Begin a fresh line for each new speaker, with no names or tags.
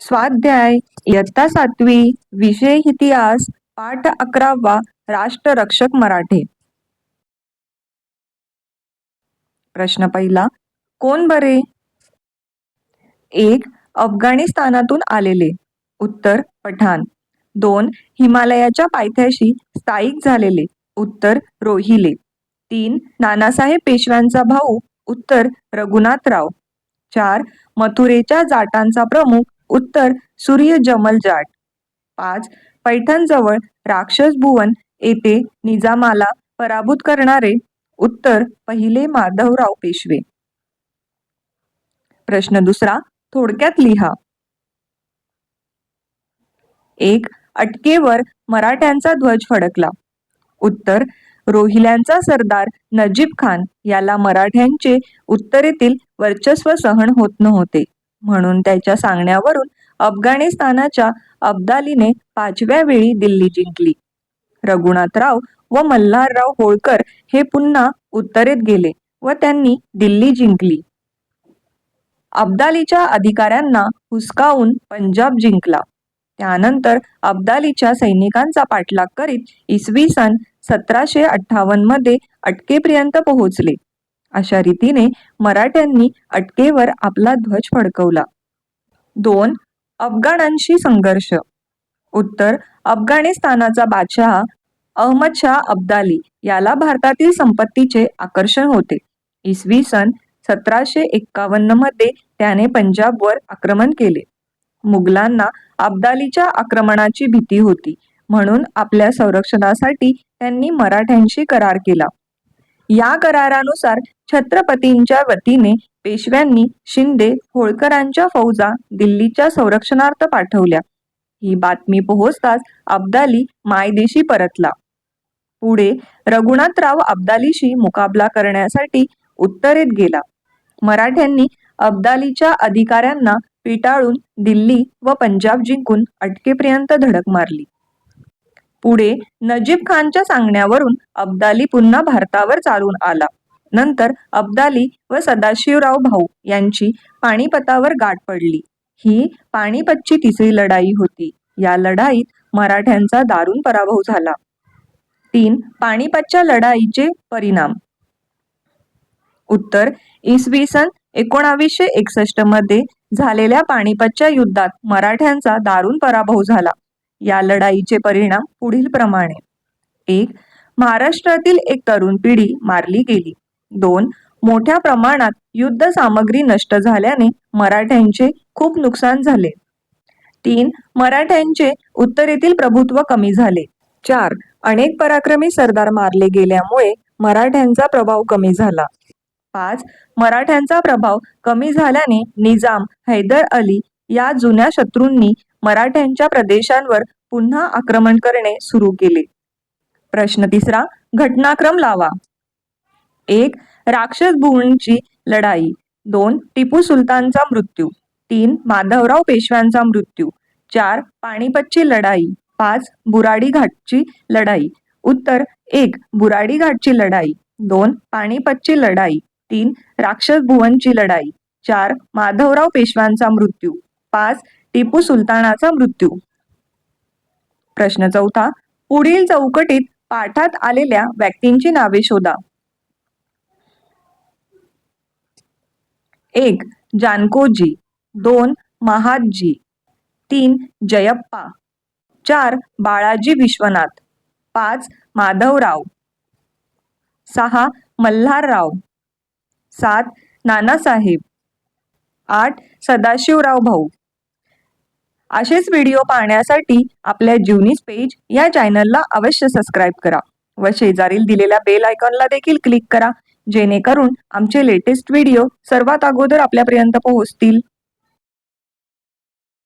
स्वाध्याय इयत्ता 7वी विषय इतिहास पाठ 11वा राष्ट्ररक्षक मराठे. प्रश्न पहिला, कोण बरे? 1. अफगाणिस्तानातून आलेले. उत्तर पठाण. 2. हिमालयाच्या पायथ्याशी स्थायिक झालेले. उत्तर रोहिले. 3. नानासाहेब पेशव्यांचा भाऊ. उत्तर रघुनाथराव. 4. मथुरेच्या जाटांचा प्रमुख. उत्तर सूर्य जमल जाट. 5. पैठणजवळ राक्षस भुवन येथे निजामाला पराभूत करणारे. उत्तर पहिले माधवराव पेशवे. प्रश्न दुसरा, थोडक्यात लिहा. 1. अटकेवर मराठ्यांचा ध्वज फडकला. उत्तर रोहिल्यांचा सरदार नजीब खान याला मराठ्यांचे उत्तरेतील वर्चस्व सहन होत नव्हते, म्हणून त्याच्या सांगण्यावरून अफगाणिस्तानाच्या अब्दालीने 5व्या वेळी दिल्ली जिंकली. रघुनाथराव व मल्हारराव होळकर हे पुन्हा उत्तरेत गेले व त्यांनी दिल्ली जिंकली. अब्दालीच्या अधिकाऱ्यांना हुसकावून पंजाब जिंकला. त्यानंतर अब्दालीच्या सैनिकांचा पाठलाग करीत इसवी सन 1758 मध्ये अटकेपर्यंत पोहोचले. अशा रीतीने मराठ्यांनी अटकेवर आपला ध्वज फडकवला. 2. अफगाणांशी संघर्ष. उत्तर अफगाणिस्तानाचा बादशहा अहमदशाह अब्दाली याला भारतातील संपत्तीचे आकर्षण होते. इसवी सन 1751 मध्ये त्याने पंजाबवर आक्रमण केले. मुघलांना अब्दालीच्या आक्रमणाची भीती होती, म्हणून आपल्या संरक्षणासाठी त्यांनी मराठ्यांशी करार केला. या करारानुसार छत्रपतींच्या वतीने पेशव्यांनी शिंदे होळकरांच्या फौजा दिल्लीच्या संरक्षणार्थ पाठवल्या. ही बातमी पोहोचताच अब्दाली मायदेशी परतला. पुढे रघुनाथराव अब्दालीशी मुकाबला करण्यासाठी उत्तरेत गेला. मराठ्यांनी अब्दालीच्या अधिकाऱ्यांना पिटाळून दिल्ली व पंजाब जिंकून अटकेपर्यंत धडक मारली. पुढे नजीब खानच्या सांगण्यावरून अब्दाली पुन्हा भारतावर चालून आला. नंतर अब्दाली व सदाशिवराव भाऊ यांची पानिपतावर गाठ पडली. ही पानिपतची तिसरी लढाई होती. या लढाईत मराठ्यांचा दारुण पराभव झाला. 3. पानिपतच्या लढाईचे परिणाम. उत्तर इसवी सन 1961 मध्ये झालेल्या पानिपतच्या युद्धात मराठ्यांचा दारुण पराभव झाला. या लढाईचे परिणाम पुढील प्रमाणे. 1. महाराष्ट्रातील एक तरुण पिढी मारली गेली. 2. मोठ्या प्रमाणात युद्ध सामग्री नष्ट झाल्याने मराठ्यांचे खूप नुकसान झाले. 3. मराठ्यांचे उत्तरेतील प्रभुत्व कमी झाले. 4. अनेक पराक्रमी सरदार मारले गेल्यामुळे मराठ्यांचा प्रभाव कमी झाला. 5. मराठ्यांचा प्रभाव कमी झाल्याने निजाम, हैदर अली या जुन्या शत्रूंनी मराठ्यांच्या प्रदेशांवर पुन्हा आक्रमण करणे सुरू केले. प्रश्न तिसरा, घटनाक्रम लावा. 1. राक्षस भुवनची लढाई. 2. टिपू सुलतानचा मृत्यू. 3. माधवराव पेशव्यांचा मृत्यू. 4. पानिपतची लढाई. 5. बुराडी घाटची लढाई. उत्तर 1. बुराडी घाटची लढाई. 2. पानिपतची लढाई. 3. राक्षस भुवनची लढाई. 4. माधवराव पेशव्यांचा मृत्यू. 5. टिपू सुलतानाचा मृत्यू. प्रश्न चौथा, पुढील चौकटीत पाठात आलेल्या व्यक्तींची नावे शोधा. 1. जानकोजी. 2. महादजी. 3. जयप्पा. 4. बाळाजी विश्वनाथ. 5. माधवराव. 6. मल्हारराव. 7. नानासाहेब. 8. सदाशिवराव भाऊ. असेच व्हिडिओ पाहण्यासाठी आपल्या जीवनीस पेज या चॅनलला अवश्य सबस्क्राईब करा व शेजारील दिलेल्या बेल आयकॉनला देखील क्लिक करा, जेणेकरून आमचे लेटेस्ट व्हिडिओ सर्वात अगोदर आपल्यापर्यंत पोहोचतील.